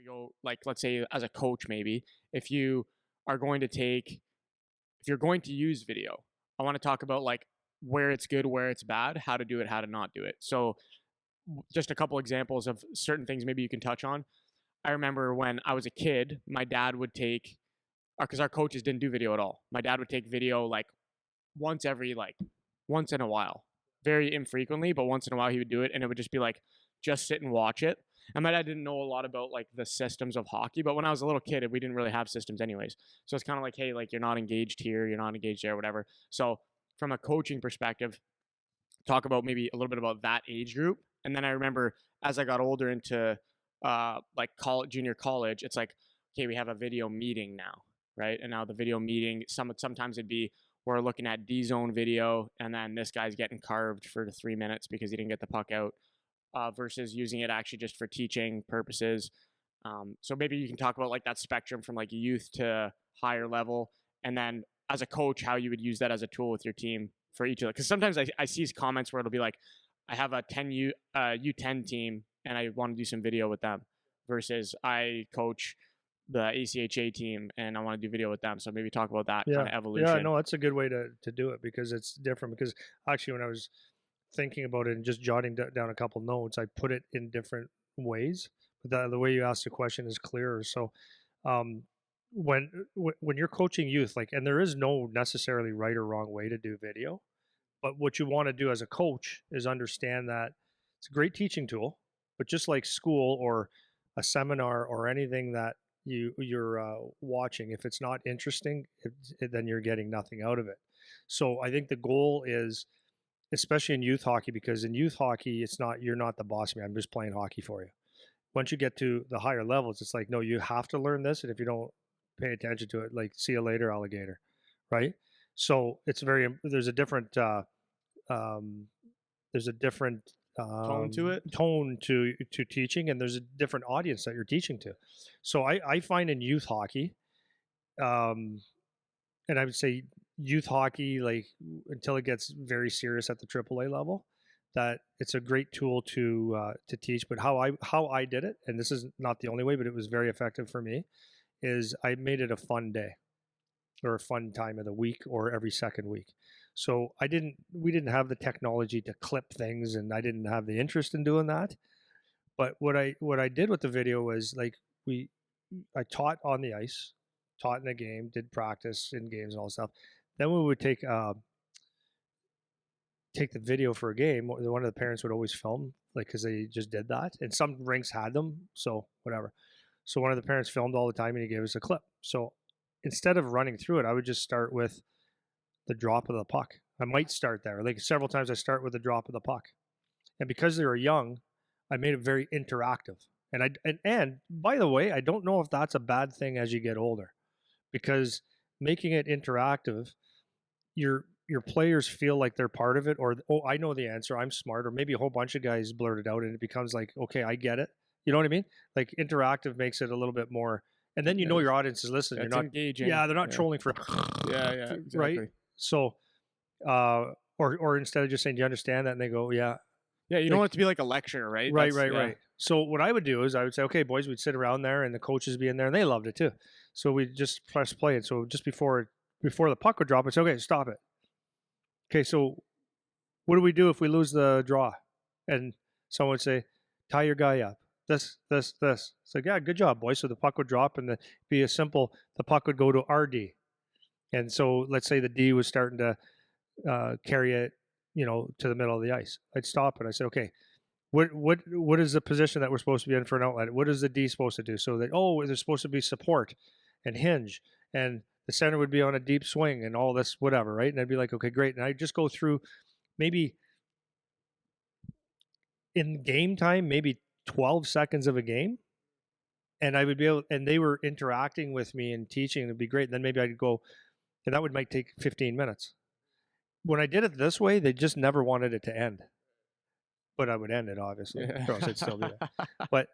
we go, like, let's say as a coach, maybe if you are going to take, if you're going to use video, I want to talk about like where it's good, where it's bad, how to do it, how to not do it. So just a couple examples of certain things maybe you can touch on. I remember when I was a kid, my dad would take, because our coaches didn't do video at all. My dad would take video like once in a while, very infrequently, but once in a while he would do it, and it would just be like, just sit and watch it. And my dad didn't know a lot about like the systems of hockey, but when I was a little kid, we didn't really have systems anyways. So it's kind of like, hey, like you're not engaged here, you're not engaged there, whatever. So from a coaching perspective, talk about maybe a little bit about that age group. And then I remember as I got older into like college, junior college, it's like, okay, we have a video meeting now, right? And now the video meeting, sometimes it'd be, we're looking at D zone video, and then this guy's getting carved for the 3 minutes because he didn't get the puck out, versus using it actually just for teaching purposes. So maybe you can talk about like that spectrum from like youth to higher level, and then as a coach, how you would use that as a tool with your team for each of them. Because sometimes I see comments where it'll be like, I have a U10 team and I want to do some video with them, versus I coach the ACHA team and I want to do video with them. So maybe talk about that kind of evolution. Yeah, no, that's a good way to do it, because it's different. Because actually, when I was thinking about it and just jotting down a couple notes, I put it in different ways. But the way you asked the question is clearer. So when you're coaching youth, like, and there is no necessarily right or wrong way to do video, but what you want to do as a coach is understand that it's a great teaching tool, but just like school or a seminar or anything that you're watching, if it's not interesting, then you're getting nothing out of it. So I think the goal is, especially in youth hockey, because in youth hockey, you're not the boss man. I'm just playing hockey for you. Once you get to the higher levels, it's like, no, you have to learn this, and if you don't pay attention to it, like, see you later, alligator, right? So it's there's a different tone to it, tone to teaching, and there's a different audience that you're teaching to. So I find in youth hockey, and I would say youth hockey, like, until it gets very serious at the AAA level, that it's a great tool to teach. But how I did it, and this is not the only way, but it was very effective for me, is I made it a fun day or a fun time of the week or every second week. So we didn't have the technology to clip things, and I didn't have the interest in doing that. But what I did with the video was, like, I taught on the ice, taught in the game, did practice in games and all that stuff. Then we would take the video for a game. One of the parents would always film, like, because they just did that, and some rinks had them, so whatever. So one of the parents filmed all the time, and he gave us a clip. So instead of running through it, I would just start with the drop of the puck. I might start there. Like, several times I start with the drop of the puck. And because they were young, I made it very interactive. And by the way, I don't know if that's a bad thing as you get older, because making it interactive, your players feel like they're part of it, or, oh, I know the answer, I'm smart, or maybe a whole bunch of guys blurt it out and it becomes like, okay, I get it. You know what I mean? Like, interactive makes it a little bit more, and then you know your audience is listening. It's you're not engaging. Yeah, they're not trolling for exactly. Right. So or instead of just saying, do you understand that, and they go, yeah. Yeah, you don't want it to be like a lecture, right? Right. So what I would do is I would say, okay, boys, we'd sit around there, and the coaches be in there, and they loved it too. So we'd just press play. And so just before the puck would drop, I'd say, okay, stop it. Okay, so what do we do if we lose the draw? And someone would say, tie your guy up. This. It's like, yeah, good job, boys. So the puck would drop, and the puck would go to RD. And so let's say the D was starting to carry it, to the middle of the ice. I'd stop and I said, okay, what is the position that we're supposed to be in for an outlet? What is the D supposed to do? So that, there's supposed to be support and hinge, and the center would be on a deep swing and all this, whatever, right? And I'd be like, okay, great. And I'd just go through, maybe in game time, maybe 12 seconds of a game. And I would be able, and they were interacting with me and teaching, and it'd be great. And then maybe I'd go, and that might take 15 minutes. When I did it this way, they just never wanted it to end. But I would end it, obviously. Yeah. Or else I'd still do it.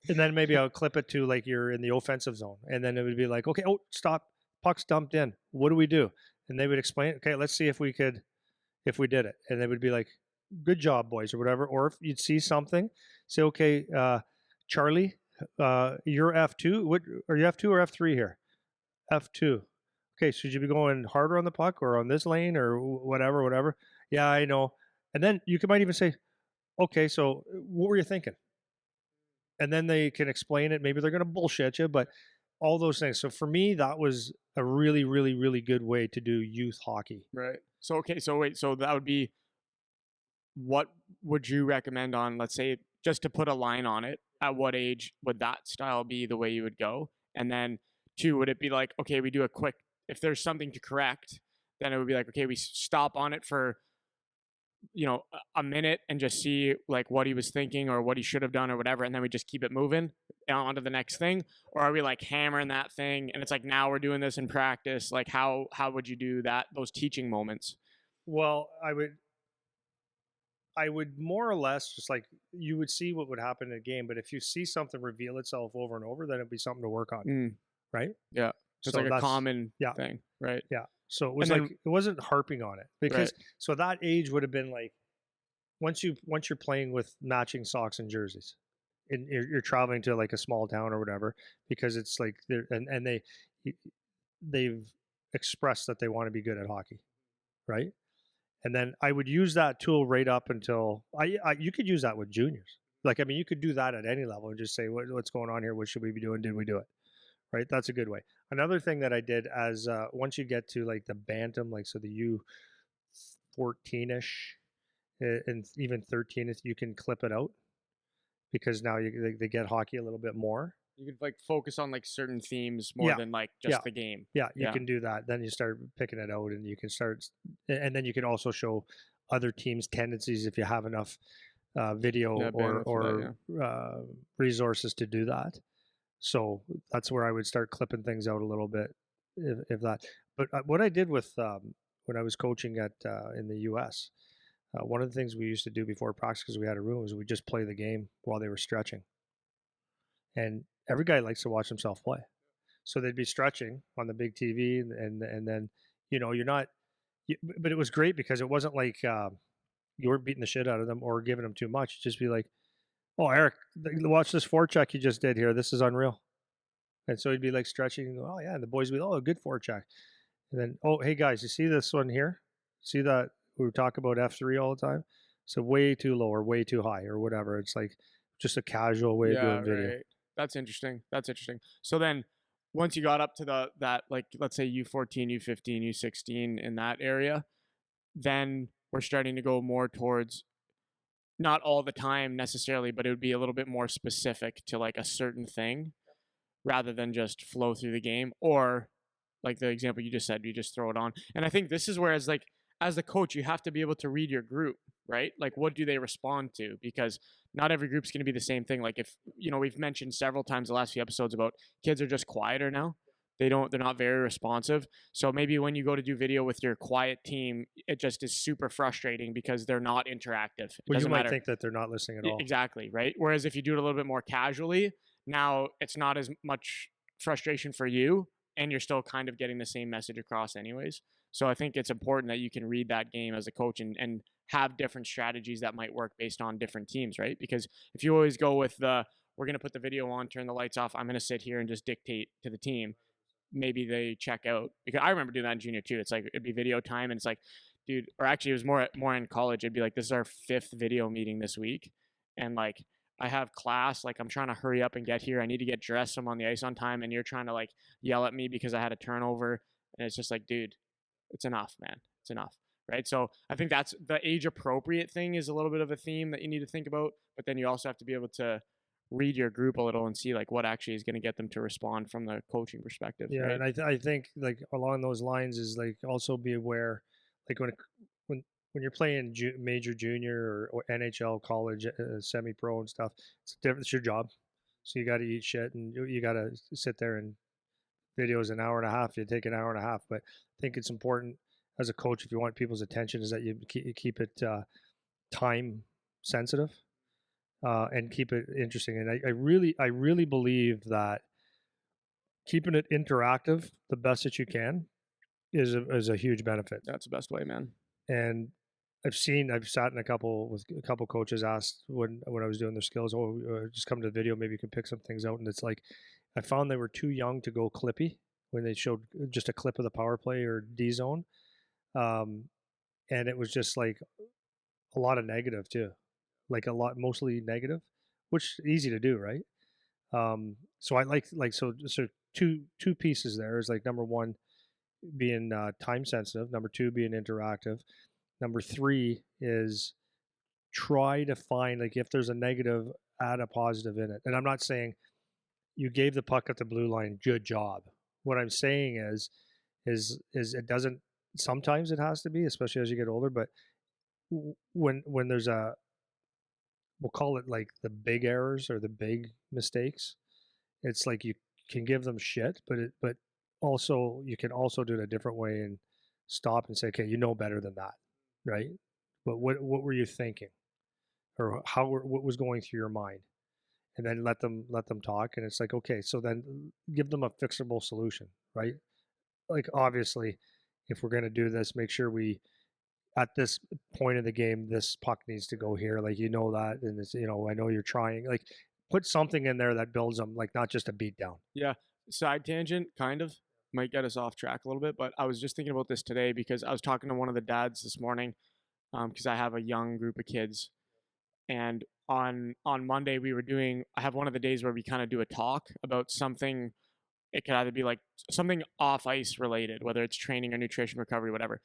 And then maybe I'll clip it to, like, you're in the offensive zone. And then it would be like, okay, stop. Puck's dumped in. What do we do? And they would explain, okay, let's see if we did it. And they would be like, good job, boys, or whatever. Or if you'd see something, say, okay, Charlie, You're F2. What are you, F2 or F3 here? F2. Okay, should you be going harder on the puck or on this lane or whatever, whatever? Yeah, I know. And then might even say, okay, so what were you thinking? And then they can explain it. Maybe they're going to bullshit you, but all those things. So for me, that was a really, really, really good way to do youth hockey. Right. So okay, so wait, so that would be what would you recommend on, let's say, just to put a line on it, at what age would that style be the way you would go? And then two, would it be like, okay, we do a quick, if there's something to correct, then it would be like, okay, we stop on it for, a minute and just see like what he was thinking or what he should have done or whatever, and then we just keep it moving on to the next thing? Or are we like hammering that thing and it's like, now we're doing this in practice? Like how would you do that, those teaching moments? Well, I would more or less just like you would see what would happen in a game, but if you see something reveal itself over and over, then it'd be something to work on, Mm, right? yeah. So it's So like a that's common yeah, thing, right? yeah. So it was And like then it wasn't harping on it right. because so that age would have been like once you're playing with matching socks and jerseys, and you're traveling to like a small town or whatever, because it's like and they've expressed that they want to be good at hockey, right? And then I would use that tool right up until you could use that with juniors. Like, I mean, you could do that at any level and just say, what's going on here? What should we be doing? Did we do it? Right. That's a good way. Another thing that I did as once you get to like the bantam, like so the U14ish and even 13, you can clip it out because now they get hockey a little bit more. You could like focus on like certain themes more Yeah. than like Yeah. just the game. Yeah, you Yeah. can do that. Then you start picking it out, and you can start, and then you can also show other teams' tendencies if you have enough video Yeah, bandwidth for that, resources to do that. So that's where I would start clipping things out a little bit, if that. But what I did with when I was coaching at in the U.S., one of the things we used to do before practice, because we had a room, was we just play the game while they were stretching, and every guy likes to watch himself play. So they'd be stretching on the big TV, and then you're not. But it was great because it wasn't like you weren't beating the shit out of them or giving them too much. Just be like, "Oh, Eric, watch this forecheck you just did here. This is unreal." And so he'd be like stretching, and go, "Oh yeah," and the boys would be, "Oh, good forecheck." And then, "Oh, hey guys, you see this one here? See that we talk about F3 all the time? So way too low or way too high or whatever. It's like just a casual way of Yeah, doing video." right. That's interesting. That's interesting. So then once you got up to that, like, let's say U14, U15, U16 in that area, then we're starting to go more towards, not all the time necessarily, but it would be a little bit more specific to like a certain thing rather than just flow through the game. Or like the example you just said, you just throw it on. And I think this is where, as the coach, you have to be able to read your group, right? Like, what do they respond to? Because not every group's going to be the same thing. Like, if we've mentioned several times the last few episodes about kids are just quieter now. They're not very responsive. So maybe when you go to do video with your quiet team, it just is super frustrating because they're not interactive. It Well, you doesn't might matter. think that they're not listening at all. Exactly, right? Whereas if you do it a little bit more casually, now it's not as much frustration for you, and you're still kind of getting the same message across anyways. So I think it's important that you can read that game as a coach, and have different strategies that might work based on different teams, right? Because if you always go with we're going to put the video on, turn the lights off, I'm going to sit here and just dictate to the team, maybe they check out. Because I remember doing that in junior too. It's like it'd be video time, and it's like, dude, or actually it was more in college. It'd be like, this is our fifth video meeting this week, and like I have class. Like I'm trying to hurry up and get here. I need to get dressed. So I'm on the ice on time, and you're trying to like yell at me because I had a turnover, and it's just like, dude, it's enough, man. It's enough. Right. So I think that's the age appropriate thing is a little bit of a theme that you need to think about. But then you also have to be able to read your group a little and see like what actually is going to get them to respond from the coaching perspective. Yeah, Right. and I think like along those lines is like also be aware, like when when you're playing major junior or NHL, college, semi-pro and stuff, it's different. It's your job, so you got to eat shit and you got to sit there and videos an hour and a half. You take an hour and a half, but I think it's important as a coach if you want people's attention is that you keep it time sensitive and keep it interesting. And I really believe that keeping it interactive the best that you can is a huge benefit. That's the best way, man. And I've sat in a couple with a couple coaches asked when I was doing their skills, oh, just come to the video, maybe you can pick some things out. And it's like, I found they were too young to go clippy when they showed just a clip of the power play or D zone. Um, and it was just like a lot of negative too, like a lot, mostly negative, which is easy to do, right? So I like, so two pieces there is like number one being time sensitive, number two being interactive, number three is try to find like if there's a negative, add a positive in it. And I'm not saying you gave the puck at the blue line, good job. What I'm saying is it doesn't. Sometimes it has to be, especially as you get older. But when there's a, we'll call it like the big errors or the big mistakes, it's like you can give them shit, but also you can also do it a different way and stop and say, okay, you know better than that, right? But what were you thinking, or what was going through your mind? And then let them talk, and it's like, okay, so then give them a fixable solution, right? Like obviously, if we're gonna do this, make sure we at this point in the game, this puck needs to go here, like that, and it's I know you're trying, like put something in there that builds them, like not just a beat down. Yeah. Side tangent, kind of might get us off track a little bit, but I was just thinking about this today because I was talking to one of the dads this morning because I have a young group of kids, and on Monday I have one of the days where we kind of do a talk about something. It could either be like something off ice related, whether it's training or nutrition, recovery, whatever.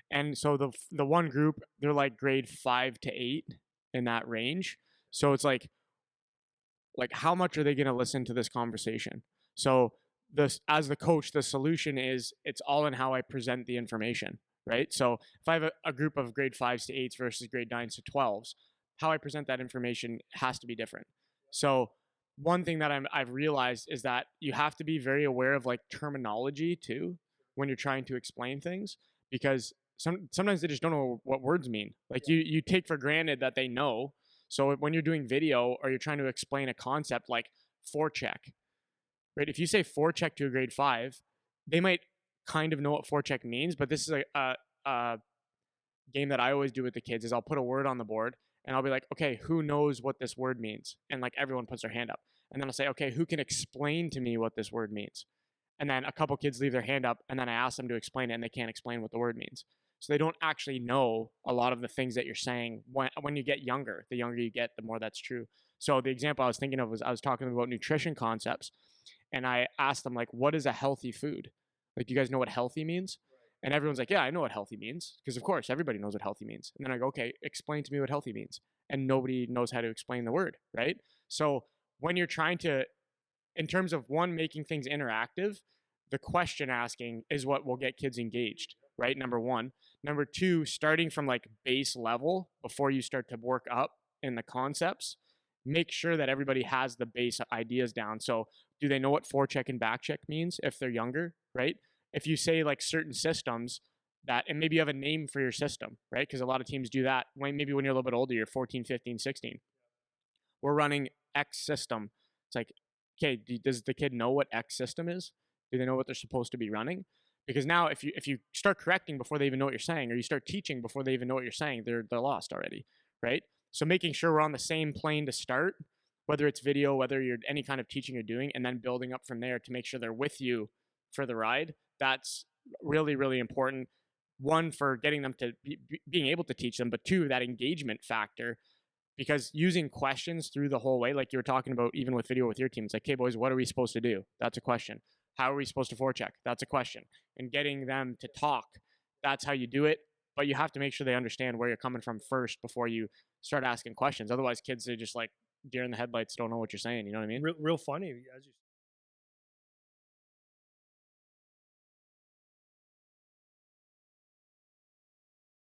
And so the one group, they're like grade 5 to 8 in that range. So it's like how much are they going to listen to this conversation? So this, as the coach, the solution is it's all in how I present the information, right? So if I have a group of grade 5s to 8s versus grade 9s to 12s, how I present that information has to be different. So one thing that I've realized is that you have to be very aware of like terminology too when you're trying to explain things, because sometimes they just don't know what words mean. Like you take for granted that they know. So when you're doing video or you're trying to explain a concept like forecheck, right? If you say forecheck to a grade 5, they might kind of know what forecheck means, but this is a game that I always do with the kids is I'll put a word on the board and I'll be like, okay, who knows what this word means? And like everyone puts their hand up. And then I'll say, okay, who can explain to me what this word means? And then a couple kids leave their hand up and then I ask them to explain it and they can't explain what the word means. So they don't actually know a lot of the things that you're saying when you get younger. The younger you get, the more that's true. So the example I was thinking of was I was talking about nutrition concepts and I asked them like, what is a healthy food? Like, do you guys know what healthy means? And everyone's like, yeah, I know what healthy means. Because of course, everybody knows what healthy means. And then I go, okay, explain to me what healthy means. And nobody knows how to explain the word, right? So when you're trying to, in terms of one, making things interactive, the question asking is what will get kids engaged, right? Number one. Number two, starting from like base level before you start to work up in the concepts, make sure that everybody has the base ideas down. So do they know what forecheck and backcheck means if they're younger, right? If you say like certain systems that, and maybe you have a name for your system, right? Because a lot of teams do that maybe when you're a little bit older, you're 14, 15, 16. We're running X system. It's like, okay, does the kid know what X system is? Do they know what they're supposed to be running? Because now if you start correcting before they even know what you're saying, or you start teaching before they even know what you're saying, they're lost already, right? So making sure we're on the same plane to start, whether it's video, whether you're any kind of teaching you're doing, and then building up from there to make sure they're with you for the ride. That's really, really important. One, for getting them to being able to teach them, but two, that engagement factor, because using questions through the whole way, like you were talking about, even with video with your team, it's like, okay, boys, what are we supposed to do? That's a question. How are we supposed to forecheck? That's a question. And getting them to talk, that's how you do it. But you have to make sure they understand where you're coming from first before you start asking questions. Otherwise, kids are just like deer in the headlights, don't know what you're saying. You know what I mean? Real funny as you